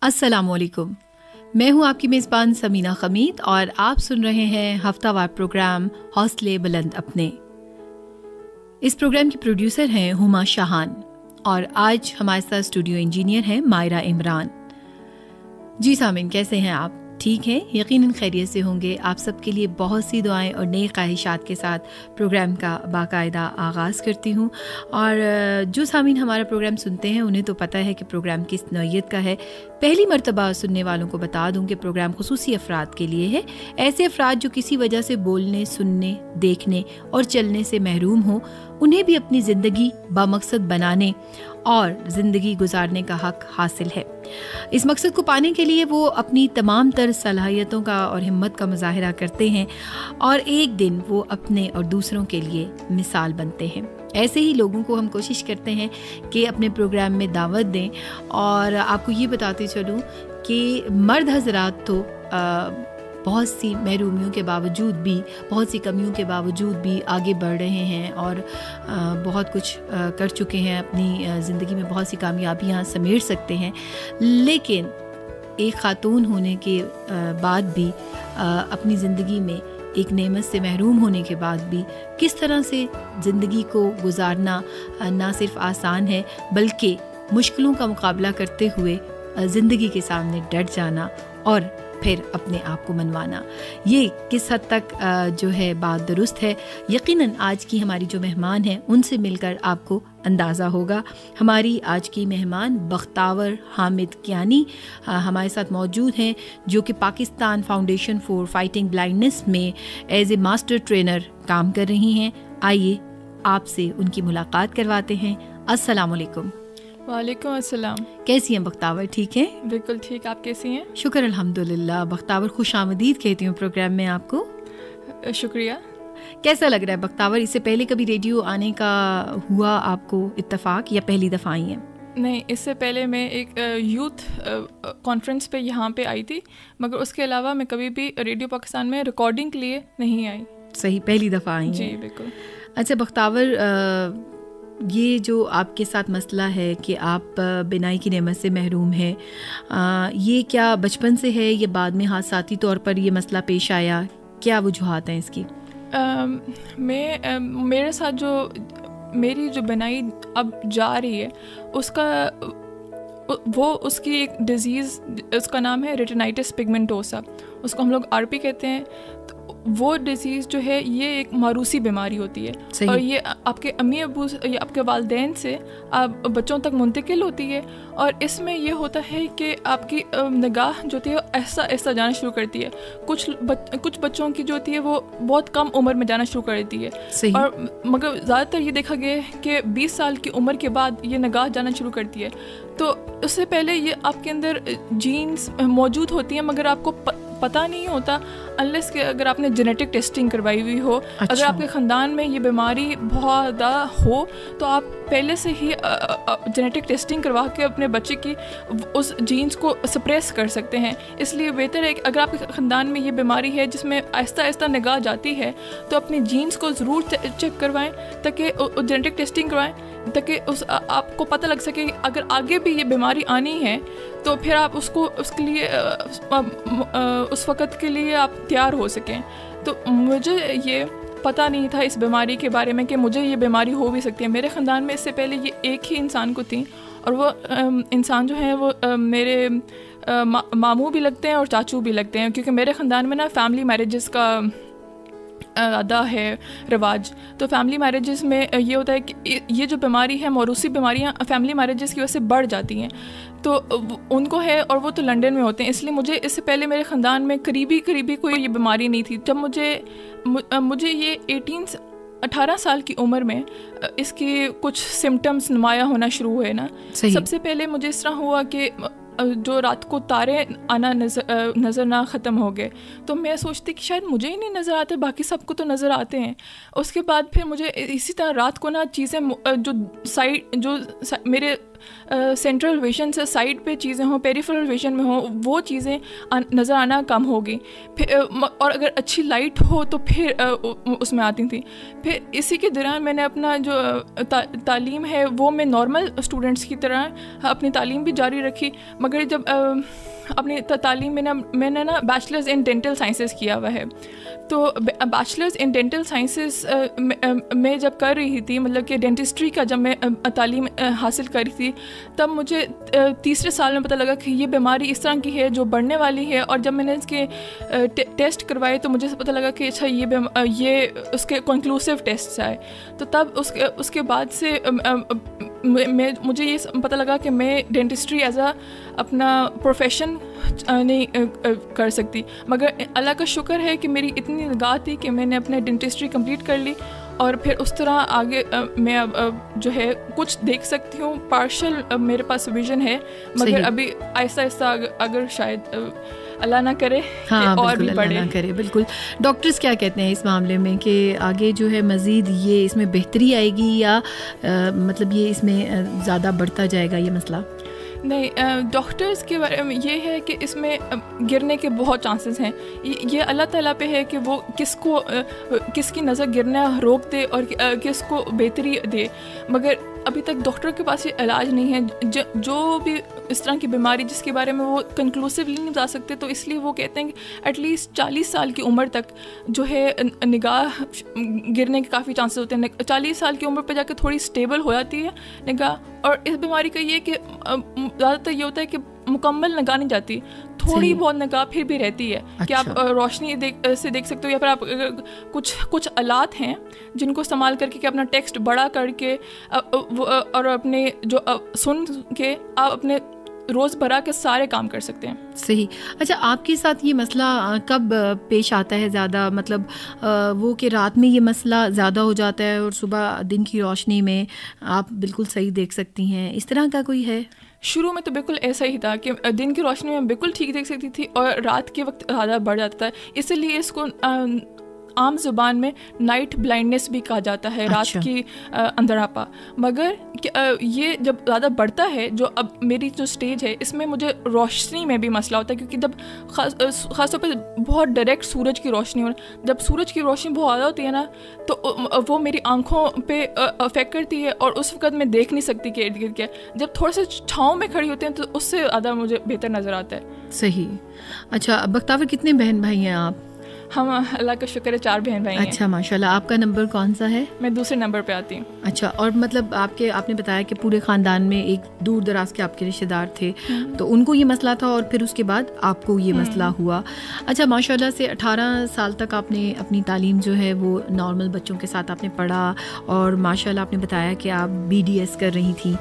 السلام علیکم، میں ہوں آپ کی میزبان سمینہ خمید اور آپ سن رہے ہیں ہفتہ وار پروگرام حوصلے بلند اپنے۔ اس پروگرام کی پروڈیوسر ہیں ہما شاہان اور آج ہمارے ساتھ اسٹوڈیو انجینئر ہیں مائرہ عمران۔ جی سامعین، کیسے ہیں آپ؟ ٹھیک ہیں؟ یقیناً خیریت سے ہوں گے۔ آپ سب کے لیے بہت سی دعائیں اور نیک خواہشات کے ساتھ پروگرام کا باقاعدہ آغاز کرتی ہوں۔ اور جو سامعین ہمارا پروگرام سنتے ہیں انہیں تو پتہ ہے کہ پروگرام کس نوعیت کا ہے۔ پہلی مرتبہ سننے والوں کو بتا دوں کہ پروگرام خصوصی افراد کے لیے ہے، ایسے افراد جو کسی وجہ سے بولنے، سننے، دیکھنے اور چلنے سے محروم ہوں، انہیں بھی اپنی زندگی بامقصد بنانے اور زندگی گزارنے کا حق حاصل ہے۔ اس مقصد کو پانے کے لیے وہ اپنی تمام تر صلاحیتوں کا اور ہمت کا مظاہرہ کرتے ہیں اور ایک دن وہ اپنے اور دوسروں کے لیے مثال بنتے ہیں۔ ایسے ہی لوگوں کو ہم کوشش کرتے ہیں کہ اپنے پروگرام میں دعوت دیں، اور آپ کو یہ بتاتے چلوں کہ مرد حضرات تو بہت سی محرومیوں کے باوجود بھی، بہت سی کمیوں کے باوجود بھی آگے بڑھ رہے ہیں اور بہت کچھ کر چکے ہیں، اپنی زندگی میں بہت سی کامیابیاں سمیٹ سکتے ہیں، لیکن ایک خاتون ہونے کے بعد بھی اپنی زندگی میں ایک نعمت سے محروم ہونے کے بعد بھی کس طرح سے زندگی کو گزارنا نہ صرف آسان ہے بلکہ مشکلوں کا مقابلہ کرتے ہوئے زندگی کے سامنے ڈٹ جانا اور پھر اپنے آپ کو منوانا، یہ کس حد تک جو ہے بات درست ہے، یقیناً آج کی ہماری جو مہمان ہیں ان سے مل کر آپ کو اندازہ ہوگا۔ ہماری آج کی مہمان بختاور حامد کیانی ہمارے ساتھ موجود ہیں، جو کہ Pakistan Foundation for Fighting blindness میں ایز اے ماسٹر ٹرینر کام کر رہی ہیں۔ آئیے آپ سے ان کی ملاقات کرواتے ہیں۔ السلام علیکم۔ وعلیکم السلام۔ کیسی ہیں بختاور؟ ٹھیک ہیں؟ بالکل ٹھیک، آپ کیسی ہیں؟ شکر الحمدللہ۔ بختاور، خوش آمدید کہتی ہوں پروگرام میں آپ کو۔ شکریہ۔ کیسا لگ رہا ہے بختاور؟ اس سے پہلے کبھی ریڈیو آنے کا ہوا آپ کو اتفاق یا پہلی دفعہ آئی ہیں؟ نہیں، اس سے پہلے میں ایک یوتھ کانفرنس پہ یہاں پہ آئی تھی، مگر اس کے علاوہ میں کبھی بھی ریڈیو پاکستان میں ریکارڈنگ کے لیے نہیں آئی۔ صحیح، پہلی دفعہ آئی ہیں؟ جی بالکل۔ اچھا بختاور، یہ جو آپ کے ساتھ مسئلہ ہے کہ آپ بینائی کی نعمت سے محروم ہیں، یہ کیا بچپن سے ہے یا بعد میں حادثاتی طور پر یہ مسئلہ پیش آیا؟ کیا وجوہات ہیں اس کی؟ میرے ساتھ جو میری جو بینائی اب جا رہی ہے اس کی ایک ڈیزیز، اس کا نام ہے ریٹینائٹس پگمنٹوسا، اس کو ہم لوگ آر پی کہتے ہیں۔ وہ ڈیزیز جو ہے یہ ایک موروثی بیماری ہوتی ہے، اور یہ آپ کے امی ابو یا آپ کے والدین سے آپ بچوں تک منتقل ہوتی ہے، اور اس میں یہ ہوتا ہے کہ آپ کی نگاہ جو ہوتی ہے ایسا ایسا جانا شروع کرتی ہے۔ کچھ بچوں کی جو ہوتی ہے وہ بہت کم عمر میں جانا شروع کر دیتی ہے، اور مگر زیادہ تر یہ دیکھا گیا ہے کہ 20 سال کی عمر کے بعد یہ نگاہ جانا شروع کرتی ہے۔ تو اس سے پہلے یہ آپ کے اندر جینز موجود ہوتی ہیں مگر آپ کو پتہ نہیں ہوتا، انلیس کہ اگر آپ نے جینیٹک ٹیسٹنگ کروائی ہوئی ہو۔ اگر آپ کے خاندان میں یہ بیماری بہت زیادہ ہو تو آپ پہلے سے ہی جینیٹک ٹیسٹنگ کروا کے اپنے بچے کی اس جینز کو سپریس کر سکتے ہیں۔ اس لیے بہتر ہے کہ اگر آپ کے خاندان میں یہ بیماری ہے جس میں آہستہ آہستہ نگاہ جاتی ہے تو اپنی جینز کو ضرور چیک کروائیں، تاکہ جینیٹک ٹیسٹنگ کروائیں، تاکہ آپ کو پتہ لگ سکے کہ اگر آگے بھی یہ بیماری آنی ہے تو پھر آپ اس کے لیے اس وقت کے لیے آپ تیار ہو سکیں۔ تو مجھے یہ پتہ نہیں تھا اس بیماری کے بارے میں کہ مجھے یہ بیماری ہو بھی سکتی ہے۔ میرے خاندان میں اس سے پہلے یہ ایک ہی انسان کو تھی، اور وہ انسان جو ہیں وہ میرے ماموں بھی لگتے ہیں اور چاچو بھی لگتے ہیں، کیونکہ میرے خاندان میں نا فیملی میرجز کا ادا ہے رواج۔ تو فیملی میرجز میں یہ ہوتا ہے کہ یہ جو بیماری ہے، موروثی بیماریاں فیملی میرجز کی وجہ سے بڑھ جاتی ہیں، تو ان کو ہے، اور وہ تو لنڈن میں ہوتے ہیں، اس لیے مجھے اس سے پہلے میرے خاندان میں قریبی کوئی یہ بیماری نہیں تھی۔ جب مجھے یہ 18 سال کی عمر میں اس کی کچھ سمٹمز نمایاں ہونا شروع ہوئے نا، سب سے پہلے مجھے اس طرح ہوا کہ جو رات کو تارے آنا نظر نہ ختم ہو گئے، تو میں سوچتی کہ شاید مجھے ہی نہیں نظر آتے، باقی سب کو تو نظر آتے ہیں۔ اس کے بعد پھر مجھے اسی طرح رات کو نا چیزیں جو میرے سینٹرل ویژن سے سائڈ پہ چیزیں ہوں, پیریفرل ویژن میں ہوں, وہ چیزیں نظر آنا کم ہوگی. پھر اور اگر اچھی لائٹ ہو تو پھر اس میں آتی تھیں. پھر اسی کے دوران میں نے اپنا جو تعلیم ہے وہ میں نارمل اسٹوڈنٹس کی طرح اپنی تعلیم بھی جاری رکھی. مگر جب اپنی تعلیم میں نے نا بیچلرز ان ڈینٹل سائنسز کیا ہوا ہے. تو بیچلرز ان ڈینٹل سائنسز میں جب کر رہی تھی, مطلب کہ ڈینٹسٹری کا جب میں تعلیم حاصل کری تھی, تب مجھے تیسرے سال میں پتہ لگا کہ یہ بیماری اس طرح کی ہے جو بڑھنے والی ہے. اور جب میں نے اس کے ٹیسٹ کروائے تو مجھے پتہ لگا کہ اچھا یہ اس کے کنکلوسیو ٹیسٹ آئے. تو تب اس کے بعد سے مجھے یہ پتہ لگا کہ میں ڈینٹسٹری ایز اے اپنا پروفیشن نہیں کر سکتی. مگر اللہ کا شکر ہے کہ میری اتنی نگاہ تھی کہ میں نے اپنے ڈینٹسٹری کمپلیٹ کر لی, اور پھر اس طرح آگے میں اب جو ہے کچھ دیکھ سکتی ہوں. پارشل میرے پاس ویژن ہے, مگر ابھی آہستہ آہستہ اگر شاید اللہ نہ کرے اور بھی بڑھے. کرے. بالکل. ڈاکٹرز کیا کہتے ہیں اس معاملے میں کہ آگے جو ہے مزید یہ اس میں بہتری آئے گی یا مطلب یہ اس میں زیادہ بڑھتا جائے گا یہ مسئلہ؟ نہیں, ڈاکٹرز کے بارے میں یہ ہے کہ اس میں گرنے کے بہت چانسز ہیں. یہ اللہ تعالیٰ پہ ہے کہ وہ کس کی نظر گرنا روک دے اور کس کو بہتری دے. مگر ابھی تک ڈاکٹر کے پاس یہ علاج نہیں ہے. جو بھی اس طرح کی بیماری جس کے بارے میں وہ کنکلوسیولی نہیں بتا سکتے, تو اس لیے وہ کہتے ہیں کہ ایٹ لیسٹ 40 سال کی عمر تک جو ہے نگاہ گرنے کے کافی چانسز ہوتے ہیں. 40 سال کی عمر پہ جا کے تھوڑی اسٹیبل ہو جاتی ہے نگاہ. اور اس بیماری کا یہ کہ زیادہ تر یہ ہوتا ہے کہ مکمل نگاہ نہیں جاتی, تھوڑی بہت نگاہ پھر بھی رہتی ہے. کہ آپ روشنی سے دیکھ سکتے ہو, یا پھر آپ کچھ آلات ہیں جن کو استعمال کر کے کہ اپنا ٹیکسٹ بڑا کر کے اور اپنے جو سن کے آپ اپنے روز برا کے سارے کام کر سکتے ہیں. صحیح. اچھا, آپ کے ساتھ یہ مسئلہ کب پیش آتا ہے زیادہ؟ مطلب وہ کہ رات میں یہ مسئلہ زیادہ ہو جاتا ہے اور صبح دن کی روشنی میں آپ بالکل صحیح دیکھ سکتی ہیں, اس طرح کا کوئی ہے؟ شروع میں تو بالکل ایسا ہی تھا کہ دن کی روشنی میں بالکل ٹھیک دیکھ سکتی تھی, اور رات کے وقت زیادہ بڑھ جاتا تھا. اسی لیے اس کو عام زبان میں نائٹ بلائنڈنس بھی کہا جاتا ہے, رات کی اندھاپا. مگر یہ جب زیادہ بڑھتا ہے, جو اب میری جو سٹیج ہے اس میں مجھے روشنی میں بھی مسئلہ ہوتا ہے, کیونکہ جب خاص طور پہ بہت ڈائریکٹ سورج کی روشنی ہو, جب سورج کی روشنی بہت زیادہ ہوتی ہے نا, تو وہ میری آنکھوں پہ افیکٹ کرتی ہے, اور اس وقت میں دیکھ نہیں سکتی کہ ارد گرد کیا. جب تھوڑے سے چھاؤں میں کھڑی ہوتی ہیں تو اس سے زیادہ مجھے بہتر نظر آتا ہے. صحیح. اچھا بختاور, کتنے بہن بھائی ہیں آپ؟ ہم اللہ کا شکر ہے 4 بہن بھائی ہیں. اچھا ماشاء اللہ. آپ کا نمبر کون سا ہے؟ میں دوسرے نمبر پہ آتی ہوں. اچھا, اور مطلب آپ نے بتایا کہ پورے خاندان میں ایک دور دراز کے آپ کے رشتے دار تھے, تو ان کو یہ مسئلہ تھا اور پھر اس کے بعد آپ کو یہ مسئلہ ہوا. اچھا, ماشاء اللہ سے 18 سال تک آپ نے اپنی تعلیم جو ہے وہ نارمل بچوں کے ساتھ آپ نے پڑھا, اور ماشاء اللہ آپ نے بتایا کہ آپ BDS کر رہی تھیں,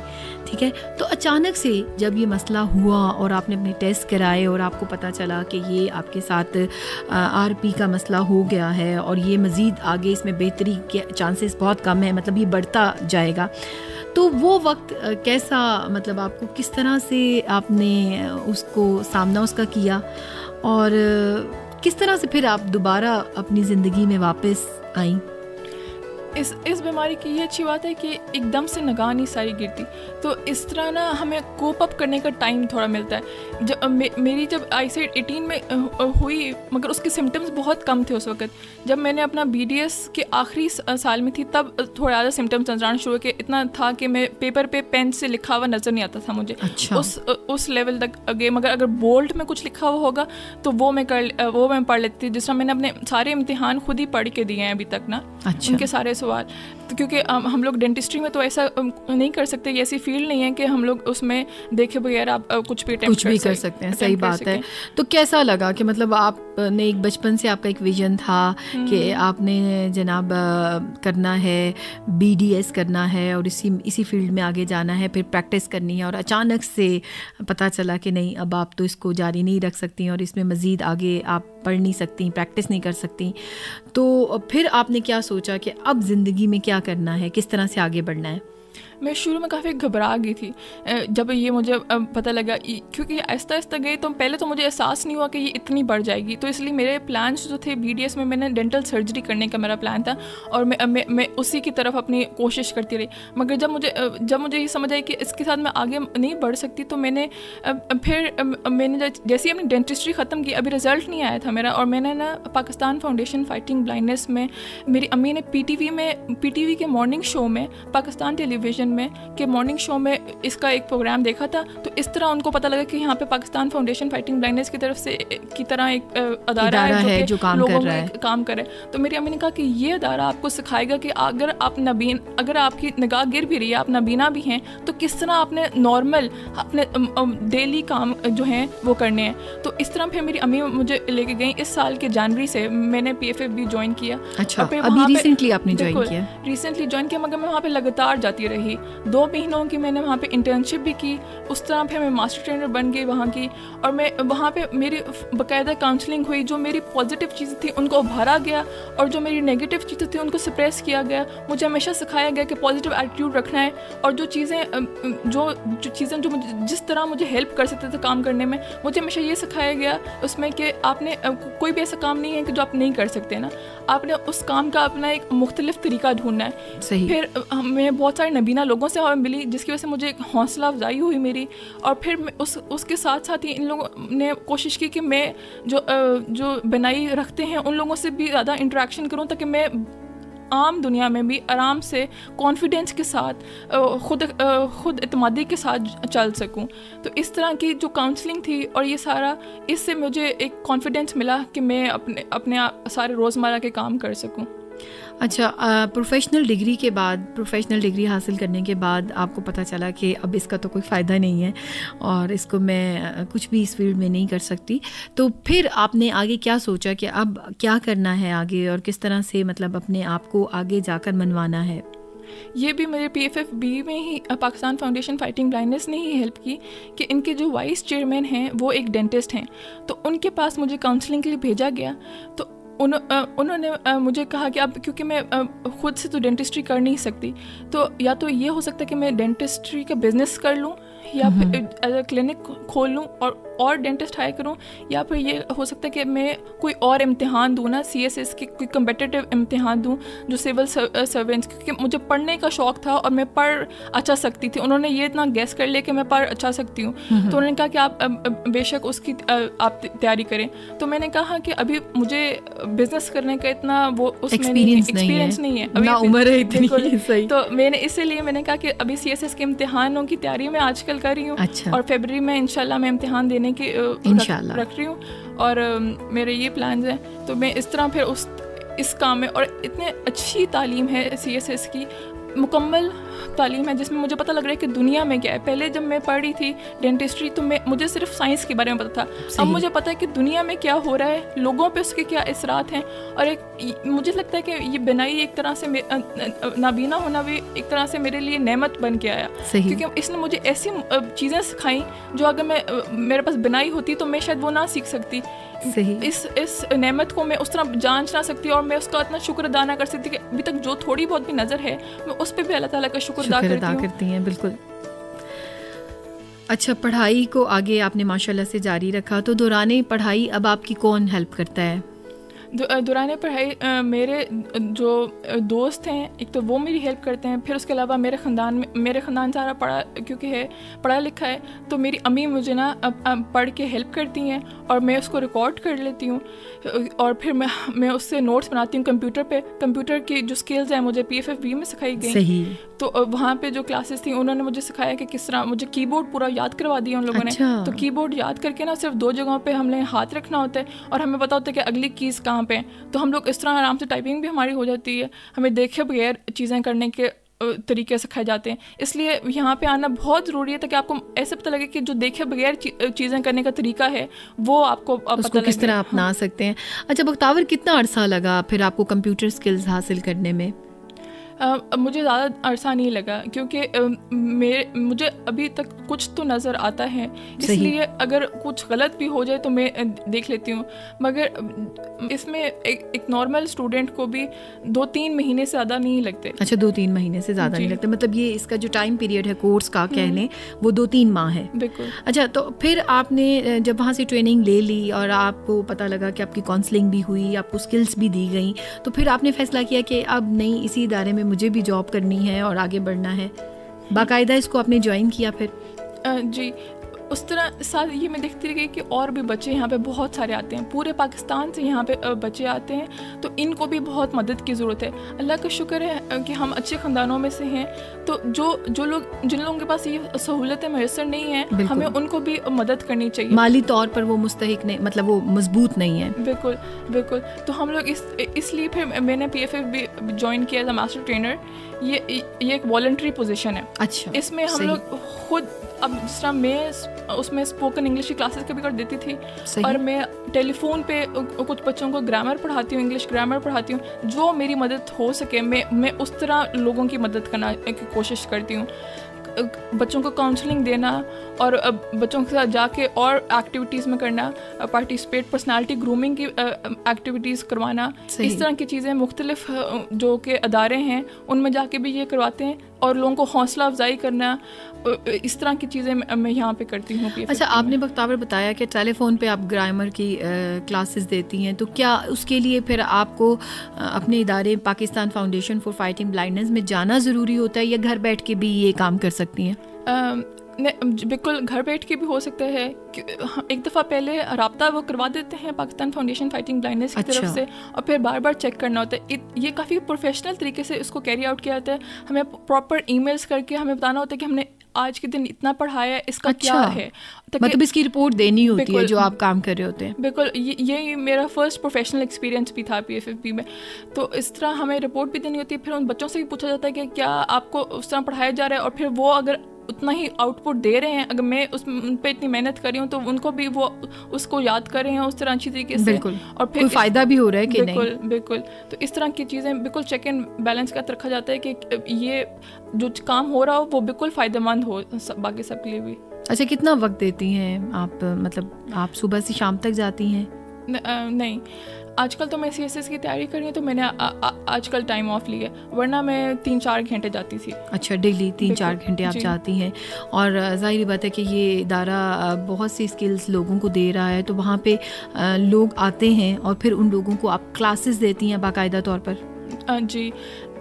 ٹھیک ہے. تو اچانک سے جب یہ مسئلہ ہوا اور آپ نے اپنے ٹیسٹ کرائے اور آپ کو پتہ چلا کہ یہ آپ کے ساتھ RP کا مسئلہ ہو گیا ہے, اور یہ مزید آگے اس میں بہتری کے چانسز بہت کم ہے, مطلب یہ بڑھتا جائے گا, تو وہ وقت کیسا, مطلب آپ کو کس طرح سے آپ نے اس کو سامنا اس کا کیا, اور کس طرح سے پھر آپ دوبارہ اپنی زندگی میں واپس آئیں؟ اس بیماری کی یہ اچھی بات ہے کہ ایک دم سے نگاہ نہیں ساری گرتی, تو اس طرح نا ہمیں کوپ اپ کرنے کا ٹائم تھوڑا ملتا ہے. جب میری جب آئی سائٹ 18 میں ہوئی, مگر اس کے سمٹمز بہت کم تھے اس وقت. جب میں نے اپنا BDS کے آخری سال میں تھی تب تھوڑا زیادہ سمٹمز نظر آنا شروع, کہ اتنا تھا کہ میں پیپر پہ پین سے لکھا ہوا نظر نہیں آتا تھا مجھے. اس لیول تک گئے. مگر اگر بولڈ میں کچھ لکھا ہوا ہوگا تو وہ میں پڑھ لیتی تھی. جس طرح میں نے اپنے سارے امتحان خود ہی پڑھ کے دیے ہیں ابھی تک نا, ان کے سارے سوال. کیونکہ ہم لوگ ڈینٹسٹری میں تو ایسا نہیں کر سکتے, ایسی فیلڈ نہیں ہے کہ ہم لوگ اس میں دیکھے بغیر آپ کچھ بھی کر سکتے ہیں. صحیح بات ہے. تو کیسا لگا کہ مطلب آپ نے ایک بچپن سے آپ کا ایک ویژن تھا کہ آپ نے جناب کرنا ہے, BDS کرنا ہے اور اسی فیلڈ میں آگے جانا ہے, پھر پریکٹس کرنی ہے, اور اچانک سے پتہ چلا کہ نہیں, اب آپ تو اس کو جاری نہیں رکھ سکتی اور اس میں مزید آگے آپ پڑھ نہیں سکتی, پریکٹس نہیں کر سکتی, تو پھر آپ نے کیا سوچا کہ اب زندگی میں کیا کرنا ہے, کس طرح سے آگے بڑھنا ہے؟ میں شروع میں کافی گھبرا گئی تھی جب یہ مجھے پتہ لگا, کیونکہ آہستہ آہستہ گئی تو پہلے تو مجھے احساس نہیں ہوا کہ یہ اتنی بڑھ جائے گی. تو اس لیے میرے پلانس جو تھے BDS میں نے ڈینٹل سرجری کرنے کا میرا پلان تھا, اور میں اسی کی طرف اپنی کوشش کرتی رہی. مگر جب مجھے یہ سمجھ آئی کہ اس کے ساتھ میں آگے نہیں بڑھ سکتی, تو میں نے جیسے ہی اپنی ڈینٹسٹری ختم کی, ابھی رزلٹ نہیں آیا تھا میرا, اور میں نے نا پاکستان فاؤنڈیشن فائٹنگ بلائنڈنس میں میری امی نے PTV کے مارننگ شو میں, پاکستان ٹیلی ویژن میں کے مارننگ شو میں اس کا ایک پروگرام دیکھا تھا. تو اس طرح ان کو پتہ لگا کہ یہاں پہ پاکستان فاؤنڈیشن فائٹنگ بلائنڈنس کی طرف سے کی طرح ایک ادارہ ہے جو لوگوں میں کام کرے. تو میری امی نے کہا کہ یہ ادارہ آپ کو سکھائے گا کہ اگر آپ کی نگاہ گر بھی رہی ہے, آپ نابینا بھی ہیں, تو کس طرح آپ نے نارمل اپنے ڈیلی کام جو ہیں وہ کرنے ہیں. تو اس طرح پھر میری امی مجھے لے کے گئیں. اس سال کے جنوری سے میں نے PFFB جوائن کیا. اچھا, ابھی ریسنٹلی آپ نے ریسنٹلی جوائن کیا, مگر میں وہاں پہ لگاتار جاتی رہی. 2 مہینوں کی میں نے وہاں پہ انٹرنشپ بھی کی. اس طرح پھر میں ماسٹر ٹرینر بن گئی وہاں کی, اور میں وہاں پہ میری باقاعدہ کاؤنسلنگ ہوئی. جو میری پازیٹیو چیزیں تھیں ان کو ابھارا گیا, اور جو میری نیگیٹو چیزیں تھیں ان کو سپریس کیا گیا. مجھے ہمیشہ سکھایا گیا کہ پازیٹیو ایٹیٹیوڈ رکھنا ہے, اور جو چیزیں جو جس طرح مجھے ہیلپ کر سکتے تھے کام کرنے میں, مجھے ہمیشہ یہ سکھایا گیا اس میں کہ آپ نے کوئی بھی ایسا کام نہیں ہے کہ جو آپ نہیں کر سکتے نا, آپ نے اس کام کا اپنا ایک مختلف طریقہ ڈھونڈنا ہے. صحیح. پھر میں بہت سارے نبینا لوگوں سے ملی, جس کی وجہ سے مجھے ایک حوصلہ افزائی ہوئی میری. اور پھر اس کے ساتھ ساتھ ہی ان لوگوں نے کوشش کی کہ میں جو بنائی رکھتے ہیں ان لوگوں سے بھی زیادہ انٹریکشن کروں, تاکہ میں عام دنیا میں بھی آرام سے کانفیڈینس کے ساتھ خود اعتمادی کے ساتھ چل سکوں. تو اس طرح کی جو کاؤنسلنگ تھی اور یہ سارا, اس سے مجھے ایک کانفیڈینس ملا کہ میں اپنے سارے روزمرہ کے کام کر سکوں. اچھا, پروفیشنل ڈگری حاصل کرنے کے بعد آپ کو پتہ چلا کہ اب اس کا تو کوئی فائدہ نہیں ہے اور اس کو میں کچھ بھی اس فیلڈ میں نہیں کر سکتی, تو پھر آپ نے آگے کیا سوچا کہ اب کیا کرنا ہے آگے, اور کس طرح سے مطلب اپنے آپ کو آگے جا کر منوانا ہے؟ یہ بھی میرے PFFB میں ہی پاکستان فاؤنڈیشن فائٹنگ بلائنڈنس نے ہی ہیلپ کی کہ ان کے جو وائس چیئرمین ہیں وہ ایک ڈینٹسٹ ہیں, تو ان کے پاس مجھے کاؤنسلنگ کے لیے بھیجا گیا. تو انہوں نے مجھے کہا کہ اب کیونکہ میں خود سے تو ڈینٹسٹری کر نہیں سکتی, تو یا تو یہ ہو سکتا ہے کہ میں ڈینٹسٹری کا بزنس کر لوں, یا پھر کلینک کھول لوں اور ڈینٹسٹ ہائر کروں, یا پھر یہ ہو سکتا ہے کہ میں کوئی اور امتحان دوں نا, CSS کی کوئی کمپیٹیٹیو امتحان دوں جو سول سرونٹس, کیونکہ مجھے پڑھنے کا شوق تھا اور میں پڑھ اچھا سکتی تھی. انہوں نے یہ اتنا گیس کر لیا کہ میں پڑھ اچھا سکتی ہوں, تو انہوں نے کہا کہ آپ بے شک اس کی آپ تیاری کریں. تو میں نے کہا کہ ابھی مجھے بزنس کرنے کا اتنا وہ اس میں ایکسپیرینس نہیں ہے, ابھی عمر ہے اتنی. تو میں نے اسی لیے میں نے کہا کہ ابھی CSS کے امتحانوں کی تیاری میں آج کل کر رہی ہوں, اور فیبرری میں انشاءاللہ میں امتحان دینے کی رکھ رہی ہوں, اور میرے یہ پلانز ہیں. تو میں اس طرح پھر اس کام میں, اور اتنے اچھی تعلیم ہے CSS کی, مکمل تعلیم ہے جس میں مجھے پتہ لگ رہا ہے کہ دنیا میں کیا ہے. پہلے جب میں پڑھ رہی تھی ڈینٹسٹری تو مجھے صرف سائنس کے بارے میں پتہ تھا, اب مجھے پتہ ہے کہ دنیا میں کیا ہو رہا ہے, لوگوں پہ اس کے کیا اثرات ہیں. اور مجھے لگتا ہے کہ یہ بنائی ایک طرح سے نابینا ہونا بھی ایک طرح سے میرے لیے نعمت بن کے آیا, کیونکہ اس نے مجھے ایسی چیزیں سکھائیں جو اگر میرے پاس بنائی ہوتی تو میں شاید وہ نہ سیکھ سکتی. اس نعمت کو میں اس طرح جانچ نہ سکتی, اور میں اس کا اتنا شکر ادا نہ کر سکتی کہ ابھی تک جو تھوڑی بہت بھی نظر ہے میں اس پہ بھی اللہ تعالیٰ کا شکر ادا کرتی ہیں. بالکل. اچھا, پڑھائی کو آگے آپ نے ماشاءاللہ سے جاری رکھا, تو دوران پڑھائی اب آپ کی کون ہیلپ کرتا ہے؟ دوران پڑھائی میرے جو دوست ہیں ایک تو وہ میری ہیلپ کرتے ہیں, پھر اس کے علاوہ میرے خاندان سارا پڑھا لکھا ہے, تو میری امی مجھے نا پڑھ کے ہیلپ کرتی ہیں اور میں اس کو ریکارڈ کر لیتی ہوں, اور پھر میں اس سے نوٹس بناتی ہوں کمپیوٹر پہ. کمپیوٹر کی جو اسکلز ہیں مجھے PFFB میں سکھائی گئی, تو وہاں پہ جو کلاسز تھیں انہوں نے مجھے سکھایا کہ کس طرح, مجھے کی بورڈ پورا یاد کروا دیا ان لوگوں نے. تو کی بورڈ یاد کر کے نا صرف 2 جگہوں پہ ہم نے ہاتھ رکھنا ہوتا ہے, اور ہمیں پتہ ہوتا ہے کہ اگلی کیز کہاں پہ, تو ہم لوگ اس طرح آرام سے ٹائپنگ بھی ہماری ہو جاتی ہے. ہمیں دیکھے بغیر چیزیں کرنے کے طریقے سکھائے جاتے ہیں, اس لیے یہاں پہ آنا بہت ضروری ہے تاکہ آپ کو ایسے پتہ لگے کہ جو دیکھے بغیر چیزیں کرنے کا طریقہ ہے وہ آپ کو پتہ کس طرح اپنا سکتے ہیں. اچھا بختاور, کتنا عرصہ لگا پھر آپ کو کمپیوٹر اسکلز حاصل کرنے میں؟ مجھے زیادہ عرصہ نہیں لگا کیونکہ مجھے ابھی تک کچھ تو نظر آتا ہے, اس لیے اگر کچھ غلط بھی ہو جائے تو میں دیکھ لیتی ہوں. مگر اس میں ایک نارمل اسٹوڈنٹ کو بھی 2-3 مہینے سے زیادہ نہیں لگتے. اچھا 2-3 مہینے سے زیادہ نہیں لگتے, مطلب یہ اس کا جو ٹائم پیریڈ ہے کورس کا کہہ لیں وہ 2-3 ماہ ہے. بالکل. اچھا تو پھر آپ نے جب وہاں سے ٹریننگ لے لی اور آپ کو پتہ لگا کہ آپ کی کاؤنسلنگ بھی ہوئی, آپ کو اسکلس بھی دی گئیں, تو پھر آپ نے فیصلہ کیا کہ اب نہیں اسی ادارے میں مجھے بھی جاب کرنی ہے اور آگے بڑھنا ہے, باقاعدہ اس کو آپ نے جوائن کیا پھر؟ جی اس طرح ساتھ یہ میں دیکھتی رہی کہ اور بھی بچے یہاں پہ بہت سارے آتے ہیں, پورے پاکستان سے یہاں پہ بچے آتے ہیں, تو ان کو بھی بہت مدد کی ضرورت ہے. اللہ کا شکر ہے کہ ہم اچھے خاندانوں میں سے ہیں, تو جو لوگ جن لوگوں کے پاس یہ سہولتیں میسر نہیں ہیں, ہمیں ان کو بھی مدد کرنی چاہیے. مالی طور پر وہ مستحق نہیں, مطلب وہ مضبوط نہیں ہے. بالکل بالکل. تو ہم لوگ اس لیے پھر میں نے PFF بھی جوائن کیا ایز اے ماسٹر ٹرینر. یہ ایک والنٹری پوزیشن ہے. اچھا. اس میں ہم لوگ خود, اب جس طرح میں اس میں اسپوکن انگلش کی کلاسز کبھی کر دیتی تھی, اور میں ٹیلی فون پہ کچھ بچوں کو گرامر پڑھاتی ہوں, انگلش گرامر پڑھاتی ہوں. جو میری مدد ہو سکے میں اس طرح لوگوں کی مدد کرنا کی کوشش کرتی ہوں. بچوں کو کاؤنسلنگ دینا اور بچوں کے ساتھ جا کے اور ایکٹیویٹیز میں کرنا, پارٹیسپیٹ, پرسنالٹی گرومنگ کی ایکٹیویٹیز کروانا, اس طرح کی چیزیں مختلف جو کہ ادارے ہیں ان میں جا کے بھی یہ کرواتے ہیں, اور لوگوں کو حوصلہ افزائی کرنا, اس طرح کی چیزیں میں یہاں پہ کرتی ہوں. اچھا آپ نے بختاور بتایا کہ ٹیلی فون پہ آپ گرامر کی کلاسز دیتی ہیں, تو کیا اس کے لیے پھر آپ کو اپنے ادارے Pakistan Foundation for Fighting blindness میں جانا ضروری ہوتا ہے, یا گھر بیٹھ کے بھی یہ کام کر سکتی ہیں؟ بالکل گھر بیٹھ کے بھی ہو سکتا ہے. ایک دفعہ پہلے رابطہ وہ کروا دیتے ہیں پاکستان فاؤنڈیشن فائٹنگ بلائنڈنس کی طرف سے, اور پھر بار بار چیک کرنا ہوتا ہے. یہ کافی پروفیشنل طریقے سے اس کو کیری آؤٹ کیا جاتا ہے. ہمیں پراپر ای میلس کر کے ہمیں بتانا ہوتا ہے کہ ہم نے آج کے دن اتنا پڑھایا ہے, اس کا کیا ہے, مطلب اس کی رپورٹ دینی ہوتی ہے جو آپ کام کر رہے ہوتے ہیں. بالکل. یہ میرا فرسٹ پروفیشنل ایکسپیرینس بھی تھا PFFB میں. تو اس طرح ہمیں رپورٹ بھی دینی ہوتی ہے. پھر ان بچوں سے بھی پوچھا جاتا ہے کہ کیا آپ کو اس طرح پڑھایا جا رہا ہے, اور پھر وہ اگر اتنا ہی آؤٹ پٹ دے رہے ہیں, اگر میں ان پہ اتنی محنت کر رہی ہوں تو ان کو بھی وہ اس کو یاد کر رہے ہیں اس طرح اچھی طریقے سے. بالکل. اور پھر کوئی فائدہ بھی ہو رہا ہے کہ نہیں. بالکل بالکل. تو اس طرح کی چیزیں بالکل چیک اینڈ بیلنس کا رکھا جاتا ہے کہ یہ جو کام ہو رہا ہو وہ بالکل فائدہ مند ہو باقی سب کے لیے بھی. اچھا کتنا وقت دیتی ہیں آپ, مطلب آپ صبح سے شام تک جاتی ہیں؟ نہیں, آج کل تو میں CSS کی تیاری کر رہی ہوں, تو میں نے آج کل ٹائم آف لی ہے, ورنہ میں 3-4 گھنٹے جاتی تھی. اچھا ڈیلی 3-4 گھنٹے آپ جاتی ہیں, اور ظاہری بات ہے کہ یہ ادارہ بہت سی اسکلز لوگوں کو دے رہا ہے, تو وہاں پہ لوگ آتے ہیں اور پھر ان لوگوں کو آپ کلاسز دیتی ہیں باقاعدہ طور پر؟ جی,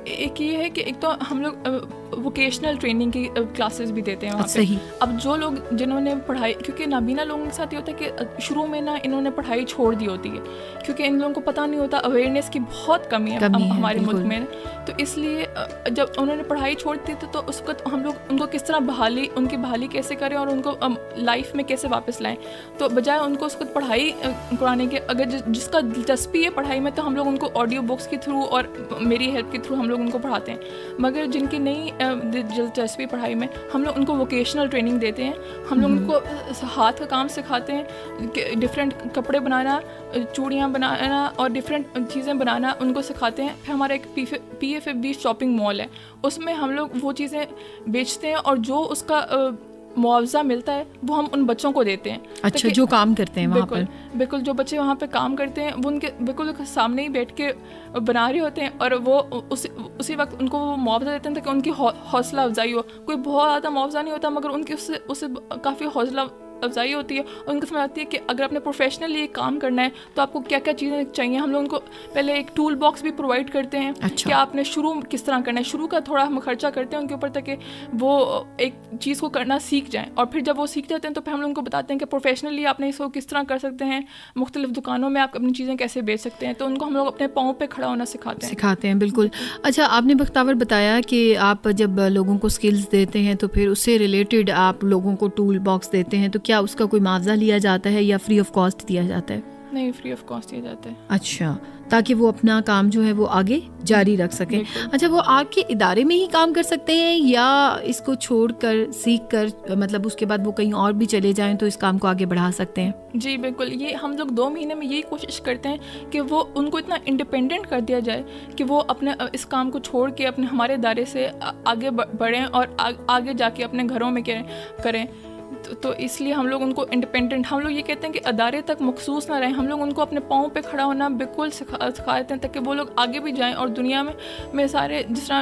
ایک یہ ہے کہ ایک تو ہم لوگ ووکیشنل ٹریننگ کی کلاسز بھی دیتے ہیں وہاں پہ. صحیح. اب جو لوگ جنہوں نے پڑھائی, کیونکہ نابینا لوگوں کے ساتھ یہ ہوتا ہے کہ شروع میں انہوں نے پڑھائی چھوڑ دی ہوتی ہے, کیونکہ ان لوگوں کو پتہ نہیں ہوتا, اویئرنیس کی بہت کمی ہے ہمارے ملک میں. تو اس لیے جب انہوں نے پڑھائی چھوڑ دی تھی تو اس وقت ہم لوگ ان کو کس طرح ان کی بحالی کیسے کریں اور ان کو لائف میں کیسے واپس لائیں. تو بجائے ان کو اس وقت پڑھائی کرانے کے, اگر جس کا دلچسپی ہے پڑھائی میں, تو ہم لوگ ان کو آڈیو بکس کے تھرو اور میری ہیلپ کے تھرو ہم لوگ ان کو پڑھاتے ہیں. مگر جن کی نہیں دلچسپی پڑھائی میں, ہم لوگ ان کو ووکیشنل ٹریننگ دیتے ہیں. ہم لوگ ان کو ہاتھ کا کام سکھاتے ہیں, کہ ڈفرینٹ کپڑے بنانا, چوڑیاں بنانا اور ڈفرینٹ چیزیں بنانا ان کو سکھاتے ہیں. پھر ہمارا ایک PFFB شاپنگ مال ہے, اس میں ہم لوگ وہ چیزیں بیچتے ہیں, اور جو اس کا معاوضہ ملتا ہے وہ ہم ان بچوں کو دیتے ہیں. اچھا, جو کام کرتے ہیں وہاں پر. بالکل, جو بچے وہاں پہ کام کرتے ہیں وہ ان کے بالکل سامنے ہی بیٹھ کے بنا رہے ہوتے ہیں, اور وہ اسی وقت ان کو وہ معاوضہ دیتے ہیں تاکہ ان کی حوصلہ افزائی ہو. کوئی بہت زیادہ معاوضہ نہیں ہوتا, مگر ان کی اس سے کافی حوصلہ افزائی ہوتی ہے, اور ان کو سمجھ آتی ہے کہ اگر آپ نے پروفیشنلی یہ کام کرنا ہے تو آپ کو کیا کیا چیزیں چاہیے. ہم لوگ ان کو پہلے ایک ٹول باکس بھی پرووائڈ کرتے ہیں کہ آپ نے شروع کس طرح کرنا ہے. شروع کا تھوڑا ہم خرچہ کرتے ہیں ان کے اوپر تاکہ وہ ایک چیز کو کرنا سیکھ جائیں, اور پھر جب وہ سیکھ جاتے ہیں تو پھر ہم لوگ ان کو بتاتے ہیں کہ پروفیشنلی آپ نے اس کو کس طرح کر سکتے ہیں, مختلف دکانوں میں آپ اپنی چیزیں کیسے بیچ سکتے ہیں. تو ان کو ہم لوگ اپنے پاؤں پہ کھڑا ہونا سکھاتے ہیں. بالکل. اچھا آپ نے بختاور بتایا کہ آپ جب لوگوں کو اسکلز دیتے ہیں تو پھر اس سے ریلیٹڈ آپ لوگوں کو ٹول باکس دیتے ہیں, تو کیا اس کا کوئی معاوضہ لیا جاتا ہے یا فری آف کاسٹ دیا جاتا ہے؟ نہیں, فری آف کاسٹ دیا جاتا ہے. اچھا, تاکہ وہ اپنا کام جو ہے وہ آگے جاری رکھ سکیں. اچھا, وہ آپ کے ادارے میں ہی کام کر سکتے ہیں یا اس کو چھوڑ کر سیکھ کر مطلب اس کے بعد وہ کہیں اور بھی چلے جائیں تو اس کام کو آگے بڑھا سکتے ہیں؟ جی بالکل, یہ ہم لوگ 2 مہینے میں یہی کوشش کرتے ہیں کہ وہ ان کو اتنا انڈیپینڈنٹ کر دیا جائے کہ وہ اپنے اس کام کو چھوڑ کے اپنے ہمارے ادارے سے آگے بڑھیں اور آگے جا کے اپنے گھروں میں کریں. تو اس لیے ہم لوگ ان کو انڈیپینڈنٹ, ہم لوگ یہ کہتے ہیں کہ ادارے تک مخصوص نہ رہیں, ہم لوگ ان کو اپنے پاؤں پہ کھڑا ہونا بالکل سکھا دیتے ہیں تاکہ وہ لوگ آگے بھی جائیں اور دنیا میں سارے جس طرح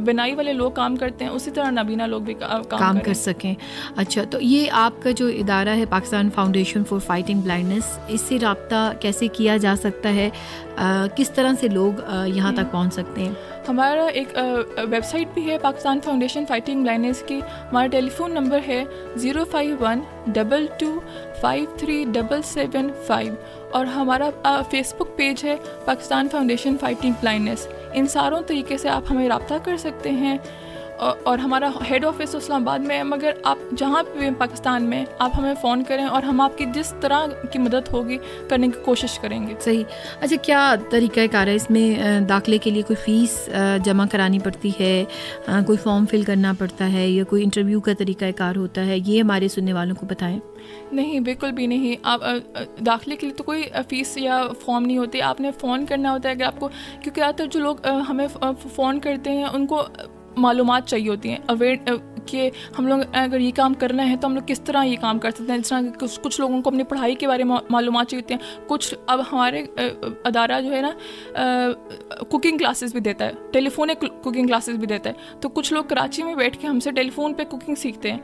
بنائی والے لوگ کام کرتے ہیں اسی طرح نابینا لوگ بھی کام کر سکیں. اچھا, تو یہ آپ کا جو ادارہ ہے Pakistan Foundation for Fighting Blindness, اس سے رابطہ کیسے کیا جا سکتا ہے؟ کس طرح سے لوگ یہاں تک پہنچ سکتے ہیں؟ ہمارا ایک ویب سائٹ بھی ہے پاکستان فاؤنڈیشن فائٹنگ بلائنڈنس کی. ہمارا ٹیلی فون نمبر ہے 05122537775 اور ہمارا فیس بک پیج ہے پاکستان فاؤنڈیشن فائٹنگ بلائنڈنس. ان ساروں طریقے سے آپ ہمیں رابطہ کر سکتے ہیں. اور ہمارا ہیڈ آفس اسلام آباد میں ہے, مگر آپ جہاں بھی پاکستان میں آپ ہمیں فون کریں اور ہم آپ کی جس طرح کی مدد ہوگی کرنے کی کوشش کریں گے. صحیح. اچھا, کیا طریقہ کار ہے اس میں؟ داخلے کے لیے کوئی فیس جمع کرانی پڑتی ہے, کوئی فارم فل کرنا پڑتا ہے, یا کوئی انٹرویو کا طریقہ کار ہوتا ہے؟ یہ ہمارے سننے والوں کو بتائیں. نہیں, بالکل بھی نہیں. آپ داخلے کے لیے تو کوئی فیس یا فارم نہیں ہوتی, آپ نے فون کرنا ہوتا ہے. اگر آپ کو, کیونکہ زیادہ تر جو لوگ ہمیں فون کرتے ہیں ان کو معلومات چاہیے ہوتی ہیں کہ ہم لوگ اگر یہ کام کرنا ہے تو ہم لوگ کس طرح یہ کام کر سکتے ہیں. جس طرح کچھ لوگوں کو اپنی پڑھائی کے بارے میں معلومات چاہیے ہوتی ہیں. کچھ اب ہمارے ادارہ جو ہے نا کوکنگ کلاسز بھی دیتا ہے, ٹیلی فونک کوکنگ کلاسز بھی دیتا ہے. تو کچھ لوگ کراچی میں بیٹھ کے ہم سے ٹیلی فون پہ کوکنگ سیکھتے ہیں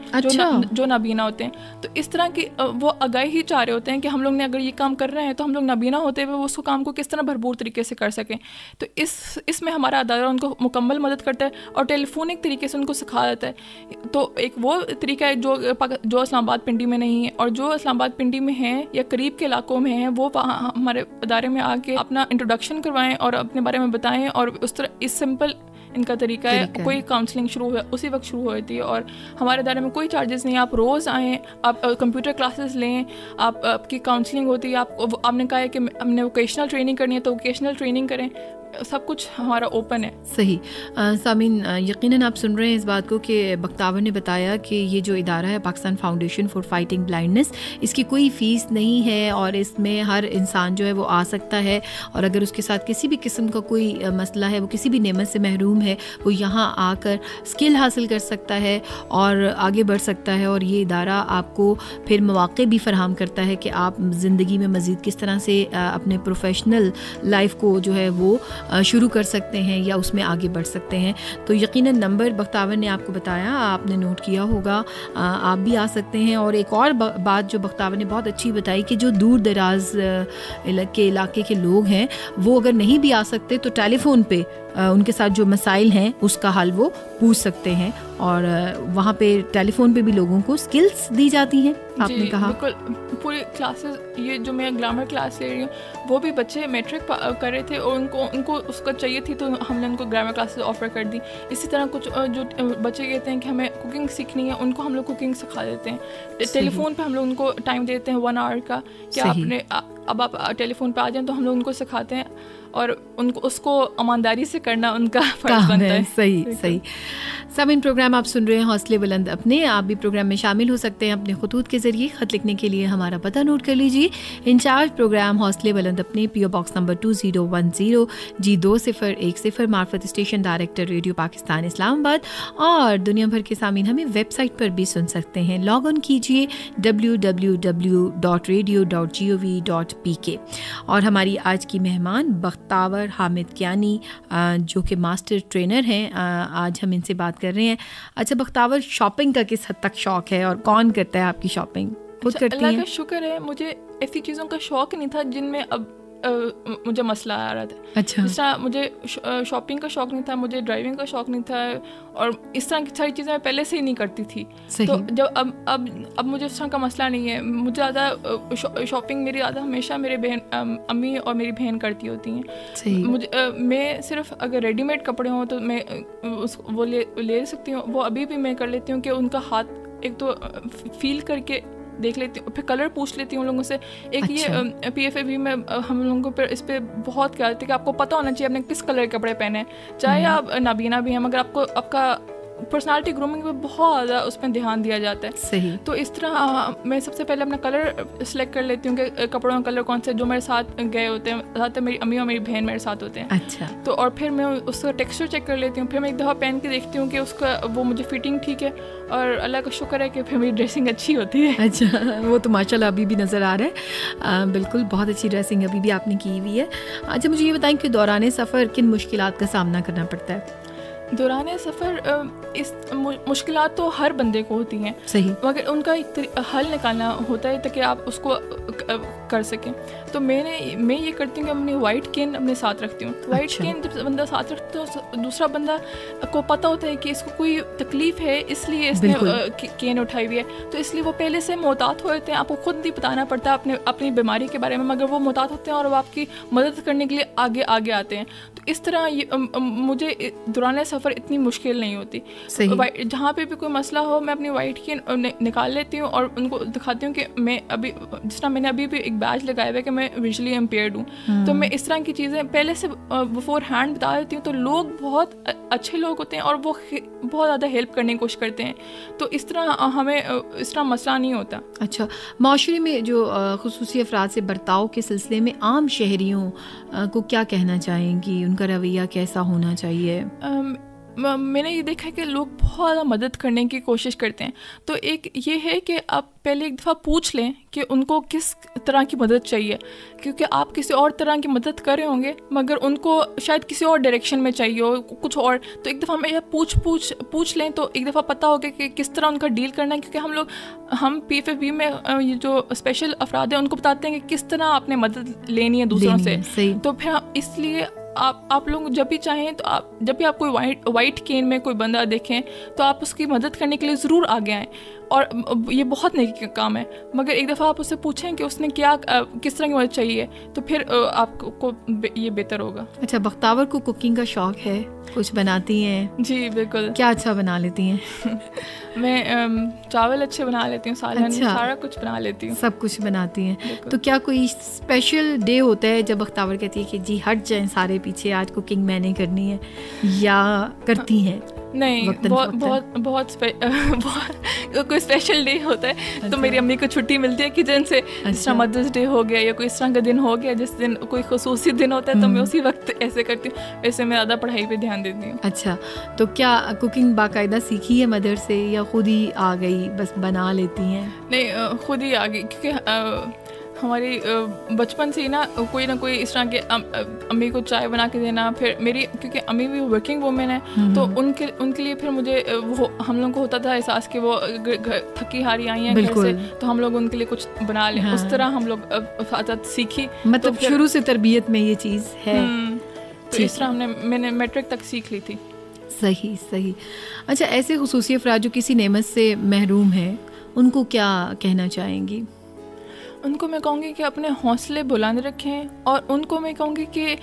جو نابینا ہوتے ہیں. تو اس طرح کی وہ آگاہی ہی چاہ رہے ہوتے ہیں کہ ہم لوگ نے اگر یہ کام کر رہے ہیں تو ہم لوگ نابینا ہوتے ہوئے اس کو کام کو کس طرح بھرپور طریقے سے کر سکیں. تو اس میں ہمارا ادارہ ان کو مکمل مدد کرتا ہے اور ٹیلی فونک طریقے سے ان کو سکھا دیتا ہے. تو ایک وہ طریقہ ہے جو اسلام آباد پنڈی میں نہیں ہے, اور جو اسلام آباد پنڈی میں ہیں یا قریب کے علاقوں میں ہیں وہ ہمارے ادارے میں آ کے اپنا انٹروڈکشن کروائیں اور اپنے بارے میں بتائیں. اور اس طرح اس سمپل ان کا طریقہ ہے. کوئی کاؤنسلنگ شروع ہوا اسی وقت شروع ہو جاتی ہے اور ہمارے ادارے میں کوئی چارجز نہیں. آپ روز آئیں, آپ کمپیوٹر کلاسز لیں, آپ کی کاؤنسلنگ ہوتی ہے. آپ نے کہا ہے کہ ہم نے ووکیشنل ٹریننگ کرنی ہے تو ووکیشنل ٹریننگ کریں. سب کچھ ہمارا اوپن ہے. صحیح. سامعین, یقیناً آپ سن رہے ہیں اس بات کو کہ بختاور نے بتایا کہ یہ جو ادارہ ہے Pakistan Foundation for Fighting Blindness, اس کی کوئی فیس نہیں ہے اور اس میں ہر انسان جو ہے وہ آ سکتا ہے. اور اگر اس کے ساتھ کسی بھی قسم کا کوئی مسئلہ ہے, وہ کسی بھی نعمت سے محروم ہے, وہ یہاں آ کر اسکل حاصل کر سکتا ہے اور آگے بڑھ سکتا ہے. اور یہ ادارہ آپ کو پھر مواقع بھی فراہم کرتا ہے کہ آپ زندگی میں مزید کس طرح سے اپنے پروفیشنل لائف کو جو ہے وہ شروع کر سکتے ہیں یا اس میں آگے بڑھ سکتے ہیں. تو یقیناً نمبر بختاور نے آپ کو بتایا, آپ نے نوٹ کیا ہوگا, آپ بھی آ سکتے ہیں. اور ایک اور بات جو بختاور نے بہت اچھی بتائی کہ جو دور دراز کے علاقے کے لوگ ہیں وہ اگر نہیں بھی آ سکتے تو ٹیلی فون پہ ان کے ساتھ جو مسائل ہیں اس کا حل وہ پوچھ سکتے ہیں. اور وہاں پہ ٹیلی فون پہ بھی لوگوں کو اسکلس دی جاتی ہیں. آپ نے کہا بالکل پوری کلاسز, یہ جو میں گرامر کلاس لے رہی ہوں وہ بھی بچے میٹرک کر رہے تھے اور ان کو اس کا چاہیے تھی تو ہم نے ان کو گرامر کلاسز آفر کر دی. اسی طرح کچھ جو بچے کہتے ہیں کہ ہمیں کوکنگ سیکھنی ہے, ان کو ہم لوگ کوکنگ سکھا دیتے ہیں. ٹیلی فون پہ ہم لوگ ان کو ٹائم دیتے ہیں 1 آور کا کہ اب آپ ٹیلی فون پہ آ جائیں تو and ان کو سکھاتے ہیں اور ان کو اس کو ایمانداری سے کرنا ان کا فرض بنتا ہے. صحیح. سامعین, پروگرام آپ سن رہے ہیں حوصلے بلند اپنے. آپ بھی پروگرام میں شامل ہو سکتے ہیں اپنے خطوط کے ذریعے. خط لکھنے کے لیے ہمارا پتہ نوٹ کر لیجیے. انچارج پروگرام حوصلے بلند اپنے, پی او باکس نمبر 2010 G2010 معرفت اسٹیشن, ڈائریکٹر ریڈیو پاکستان اسلام آباد. اور دنیا بھر کے سامعین ہمیں ویب سائٹ پر بھی سن سکتے ہیں. لاگ آن کیجیے www.radio.gov.pk. اور ہماری آج کی مہمان بختاور حامد کیانی جو کہ ماسٹر ٹرینر ہیں, آج ہم ان سے بات کر رہے ہیں. اچھا بختاور, شاپنگ کا کس حد تک شوق ہے اور کون کرتا ہے آپ کی شاپنگ؟ خود کرتی ہیں؟ اللہ کا شکر ہے, مجھے ایسی چیزوں کا شوق نہیں تھا جن میں اب مجھے مسئلہ آ رہا تھا. اچھا. جس طرح مجھے شاپنگ کا شوق نہیں تھا, مجھے ڈرائیونگ کا شوق نہیں تھا, اور اس طرح کی ساری چیزیں میں پہلے سے ہی نہیں کرتی تھی. تو جب اب مجھے اس طرح کا مسئلہ نہیں ہے. مجھے زیادہ شاپنگ میری زیادہ ہمیشہ میرے بہن امی اور میری بہن کرتی ہوتی ہیں. میں صرف اگر ریڈی میڈ کپڑے ہوں تو میں وہ لے سکتی ہوں, وہ ابھی بھی میں کر لیتی ہوں کہ ان کا ہاتھ ایک تو فیل کر کے دیکھ لیتی ہوں, پھر کلر پوچھ لیتی ہوں لوگوں سے. ایک یہ PFAB میں ہم لوگوں کو پھر اس پہ بہت کیا ہوتا ہے کہ آپ کو پتہ ہونا چاہیے آپ نے کس کلر کے کپڑے پہنے ہیں, چاہے آپ نابینا بھی ہیں, مگر آپ کو آپ کا پرسنالٹی گرومنگ پہ بہت زیادہ اس پہ دھیان دیا جاتا ہے. صحیح. تو اس طرح میں سب سے پہلے اپنا کلر سلیکٹ کر لیتی ہوں کہ کپڑوں کا کلر کون سے جو میرے ساتھ گئے ہوتے ہیں, زیادہ تر میری امی اور میری بہن میرے ساتھ ہوتے ہیں. اچھا. تو اور پھر میں اس کا ٹیکسچر چیک کر لیتی ہوں, پھر میں ایک دفعہ پہن کے دیکھتی ہوں کہ اس کا وہ مجھے فٹنگ ٹھیک ہے, اور اللہ کا شکر ہے کہ پھر میری ڈریسنگ اچھی ہوتی ہے. اچھا, وہ تو ماشاء اللہ ابھی بھی نظر آ رہا ہے, بالکل بہت اچھی ڈریسنگ ابھی بھی آپ نے کی ہوئی ہے. اچھا مجھے یہ بتائیں کہ دوران سفر کن مشکلات کا سامنا کرنا پڑتا ہے؟ دوران سفر اس مشکلات تو ہر بندے کو ہوتی ہیں. صحیح. مگر ان کا ایک حل نکالنا ہوتا ہے تاکہ آپ اس کو کر سکیں. تو میں یہ کرتی ہوں کہ اپنی وائٹ کین اپنے ساتھ رکھتی ہوں. وائٹ کین جب بندہ ساتھ رکھتا ہے تو دوسرا بندہ کو پتہ ہوتا ہے کہ اس کو کوئی تکلیف ہے, اس لیے اس نے کین اٹھائی ہوئی ہے, تو اس لیے وہ پہلے سے محتاط ہوتے ہیں. آپ کو خود نہیں بتانا پڑتا اپنی بیماری کے بارے میں, مگر وہ محتاط ہوتے ہیں اور وہ آپ کی مدد کرنے کے لیے آگے آتے ہیں. تو اس طرح مجھے دوران سفر اتنی مشکل نہیں ہوتی. جہاں پہ بھی کوئی مسئلہ ہو میں اپنی وائٹ کی نکال لیتی ہوں اور ان کو دکھاتی ہوں کہ میں ابھی جس طرح میں نے ابھی بھی ایک بیج لگایا ہوا ہے کہ میں ویژولی امپیئرڈ ہوں, تو میں اس طرح کی چیزیں پہلے سے بفور ہینڈ بتا دیتی ہوں. تو لوگ بہت اچھے لوگ ہوتے ہیں اور وہ بہت زیادہ ہیلپ کرنے کی کوشش کرتے ہیں, تو اس طرح ہمیں اس طرح مسئلہ نہیں ہوتا. اچھا, معاشرے میں جو خصوصی افراد سے برتاؤ کے سلسلے میں عام شہریوں کو کیا کہنا چاہیں گی, ان کا رویہ کیسا ہونا چاہیے؟ میں نے یہ دیکھا ہے کہ لوگ بہت زیادہ مدد کرنے کی کوشش کرتے ہیں. تو ایک یہ ہے کہ آپ پہلے ایک دفعہ پوچھ لیں کہ ان کو کس طرح کی مدد چاہیے, کیونکہ آپ کسی اور طرح کی مدد کر رہے ہوں گے مگر ان کو شاید کسی اور ڈائریکشن میں چاہیے ہو کچھ اور. تو ایک دفعہ میں پوچھ لیں تو ایک دفعہ پتہ ہوگا کہ کس طرح ان کا ڈیل کرنا ہے, کیونکہ ہم PFAB میں یہ جو اسپیشل افراد ہیں ان کو بتاتے ہیں کہ کس طرح آپ نے مدد لینی ہے دوسروں سے. تو پھر اس لیے آپ لوگ جب بھی چاہیں تو جب بھی آپ کوئی وائٹ کین میں کوئی بندہ دیکھیں تو آپ اس کی مدد کرنے کے لیے ضرور آگے آئیں, اور یہ بہت نیکی کا کام ہے. مگر ایک دفعہ آپ اس سے پوچھیں کہ اس نے کس طرح کی مدد چاہیے, تو پھر آپ کو یہ بہتر ہوگا. اچھا, بختاور کو کوکنگ کا شوق ہے, کچھ بناتی ہیں؟ جی بالکل. کیا اچھا بنا لیتی ہیں؟ میں چاول اچھے بنا لیتی ہوں, سالن سارا کچھ بنا لیتی ہوں. سب کچھ بناتی ہیں. تو کیا کوئی اسپیشل ڈے ہوتا ہے جب بختاور کہتی ہے کہ جی ہٹ جائیں سارے پیچھے, آج کوکنگ میں نے کرنی ہے, یا کرتی ہیں؟ نہیں, بہت کوئی اسپیشل ڈے ہوتا ہے تو میری امی کو چھٹی ملتی ہے کچن سے, جس طرح مدرس ڈے ہو گیا یا کوئی اس طرح کا دن ہو گیا جس دن کوئی خصوصی دن ہوتا ہے تو میں اسی وقت ایسے کرتی ہوں. ویسے میں زیادہ پڑھائی پہ دھیان دیتی ہوں. اچھا, تو کیا کوکنگ باقاعدہ سیکھی ہے مدر سے یا خود ہی آ گئی بس بنا لیتی ہیں؟ نہیں, خود ہی آ گئی, کیونکہ ہماری بچپن سے ہی نا کوئی اس طرح کے امی کو چائے بنا کے دینا. پھر میری کیونکہ امی بھی ورکنگ وومن ہے تو ان کے لیے پھر مجھے وہ ہم لوگوں کو ہوتا تھا احساس کہ وہ تھکی ہاری آئی ہیں گھر سے, تو ہم لوگ ان کے لیے کچھ بنا لیں. اس طرح ہم لوگ سیکھی, مطلب شروع سے تربیت میں یہ چیز ہے. تو اس طرح میں نے میٹرک تک سیکھ لی تھی. صحیح. اچھا, ایسے خصوصی افراد جو کسی نعمت سے محروم ہیں ان کو کیا کہنا چاہیں گی؟ ان کو میں کہوں گی کہ اپنے حوصلے بلند رکھیں, اور ان کو میں کہوں گی کہ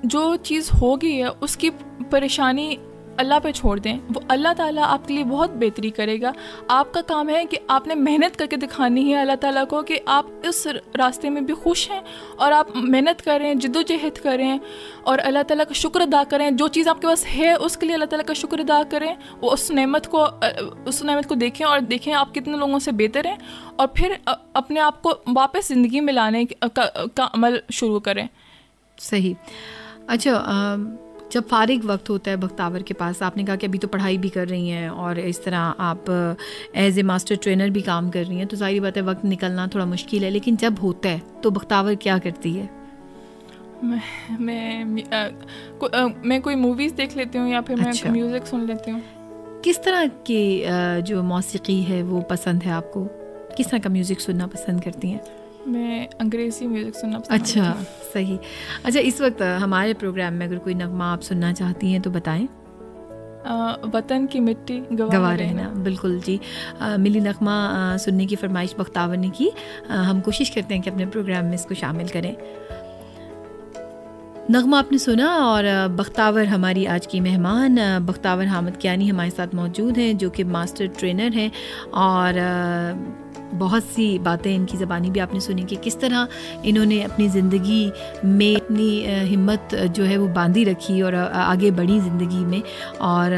جو چیز ہو گئی ہے اس کی پریشانی اللہ پہ چھوڑ دیں. وہ اللہ تعالیٰ آپ کے لیے بہت بہتری کرے گا. آپ کا کام ہے کہ آپ نے محنت کر کے دکھانی ہے اللہ تعالیٰ کو کہ آپ اس راستے میں بھی خوش ہیں, اور آپ محنت کریں, جد و جہد کریں, اور اللہ تعالیٰ کا شکر ادا کریں. جو چیز آپ کے پاس ہے اس کے لیے اللہ تعالیٰ کا شکر ادا کریں. وہ اس نعمت کو دیکھیں, اور دیکھیں آپ کتنے لوگوں سے بہتر ہیں, اور پھر اپنے آپ کو واپس زندگی میں لانے کا عمل شروع کریں. صحیح. اچھا, جب فارغ وقت ہوتا ہے بختاور کے پاس, آپ نے کہا کہ ابھی تو پڑھائی بھی کر رہی ہیں اور اس طرح آپ ایز اے ماسٹر ٹرینر بھی کام کر رہی ہیں, تو ظاہری بات ہے وقت نکلنا تھوڑا مشکل ہے, لیکن جب ہوتا ہے تو بختاور کیا کرتی ہے؟ میں کوئی موویز دیکھ لیتی ہوں یا پھر میں میوزک سن لیتی ہوں. کس طرح کی جو موسیقی ہے وہ پسند ہے آپ کو؟ کس طرح کا میوزک سننا پسند کرتی ہیں؟ میں انگریزی میوزک سننا پسند کرتی ہوں. اچھا, صحیح. اچھا, اس وقت ہمارے پروگرام میں اگر کوئی نغمہ آپ سننا چاہتی ہیں تو بتائیں. وطن کی مٹی گواہ رہنا. بالکل جی, ملی نغمہ سننے کی فرمائش بختاور نے کی. ہم کوشش کرتے ہیں کہ اپنے پروگرام میں اس کو شامل کریں. نغمہ آپ نے سنا, اور بختاور ہماری آج کی مہمان بختاور حامد کیانی ہمارے ساتھ موجود ہیں, جو کہ ماسٹر ٹرینر ہیں, اور بہت سی باتیں ان کی زبانی بھی آپ نے سنی کہ کس طرح انہوں نے اپنی زندگی میں اپنی ہمت جو ہے وہ باندھی رکھی اور آگے بڑھی زندگی میں، اور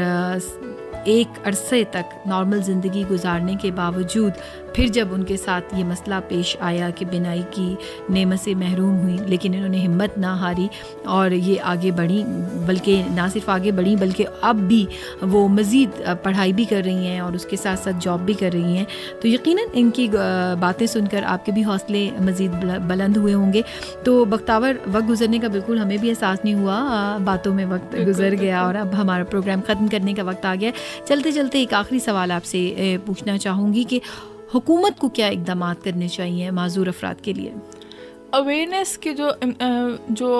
ایک عرصے تک نارمل زندگی گزارنے کے باوجود پھر جب ان کے ساتھ یہ مسئلہ پیش آیا کہ بینائی کی نعمت سے محروم ہوئی، لیکن انہوں نے ہمت نہ ہاری اور یہ آگے بڑھی، بلکہ نہ صرف آگے بڑھی بلکہ اب بھی وہ مزید پڑھائی بھی کر رہی ہیں اور اس کے ساتھ ساتھ جاب بھی کر رہی ہیں. تو یقیناً ان کی باتیں سن کر آپ کے بھی حوصلے مزید بلند ہوئے ہوں گے. تو بختاور، وقت گزرنے کا بالکل ہمیں بھی احساس نہیں ہوا، باتوں میں وقت گزر گیا اور اب ہمارا پروگرام ختم کرنے کا وقت آ گیا. چلتے چلتے ایک آخری سوال آپ سے پوچھنا چاہوں گی کہ حکومت کو کیا اقدامات کرنے چاہیے معذور افراد کے لیے؟ اویئرنیس کے جو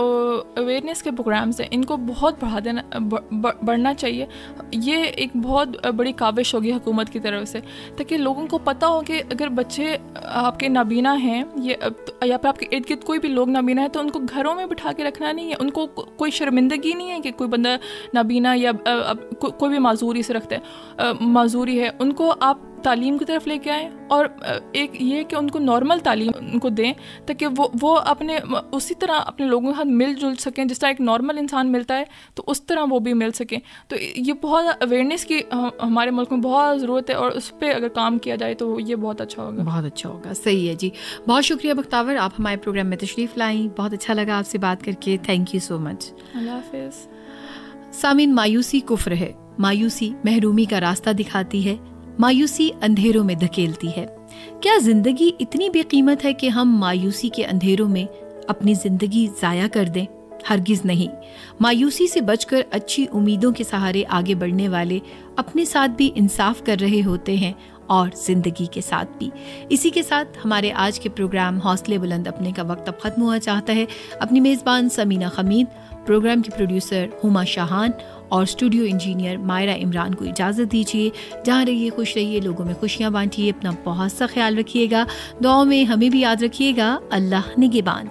اویئرنیس کے پروگرامس ہیں ان کو بہت بڑھنا چاہیے. یہ ایک بہت بڑی کاوش ہوگی حکومت کی طرف سے، تاکہ لوگوں کو پتہ ہو کہ اگر بچے آپ کے نابینا ہیں یا پھر آپ کے ارد گرد کوئی بھی لوگ نابینا ہیں تو ان کو گھروں میں بٹھا کے رکھنا نہیں ہے. ان کو کوئی شرمندگی نہیں ہے کہ کوئی بندہ نابینا یا کوئی بھی معذوری سے رکھتا ہے، معذوری ہے. ان کو آپ تعلیم کی طرف لے کے آئیں، اور ایک یہ کہ ان کو نارمل تعلیم ان کو دیں تاکہ وہ اپنے اسی طرح اپنے لوگوں کے ساتھ مل جل سکیں جس طرح ایک نارمل انسان ملتا ہے، تو اس طرح وہ بھی مل سکیں. تو یہ بہت اویئرنیس کی ہمارے ملک میں بہت ضرورت ہے، اور اس پہ اگر کام کیا جائے تو یہ بہت اچھا ہوگا. بہت اچھا ہوگا. صحیح ہے جی. بہت شکریہ بختاور، آپ ہمارے پروگرام میں تشریف لائیں. بہت اچھا لگا آپ سے بات کر کے. تھینک یو سو مچ. اللہ حافظ. سامعین، مایوسی کفر ہے. مایوسی محرومی کا راستہ دکھاتی ہے. مایوسی اندھیروں میں دھکیلتی ہے. کیا زندگی اتنی بے قیمت ہے کہ ہم مایوسی کے اندھیروں میں اپنی زندگی ضائع کر دیں؟ ہرگز نہیں. مایوسی سے بچ کر اچھی امیدوں کے سہارے آگے بڑھنے والے اپنے ساتھ بھی انصاف کر رہے ہوتے ہیں اور زندگی کے ساتھ بھی. اسی کے ساتھ ہمارے آج کے پروگرام حوصلے بلند اپنے کا وقت اب ختم ہوا چاہتا ہے. اپنی میزبان سمینہ خمید، پروگرام کی پروڈیوسر ہما شاہان اور اسٹوڈیو انجینئر مائرہ عمران کو اجازت دیجیے. جہاں رہیے خوش رہیے، لوگوں میں خوشیاں بانٹیے، اپنا بہت سا خیال رکھیے گا. دعاؤں میں ہمیں بھی یاد رکھیے گا. اللہ نگہبان.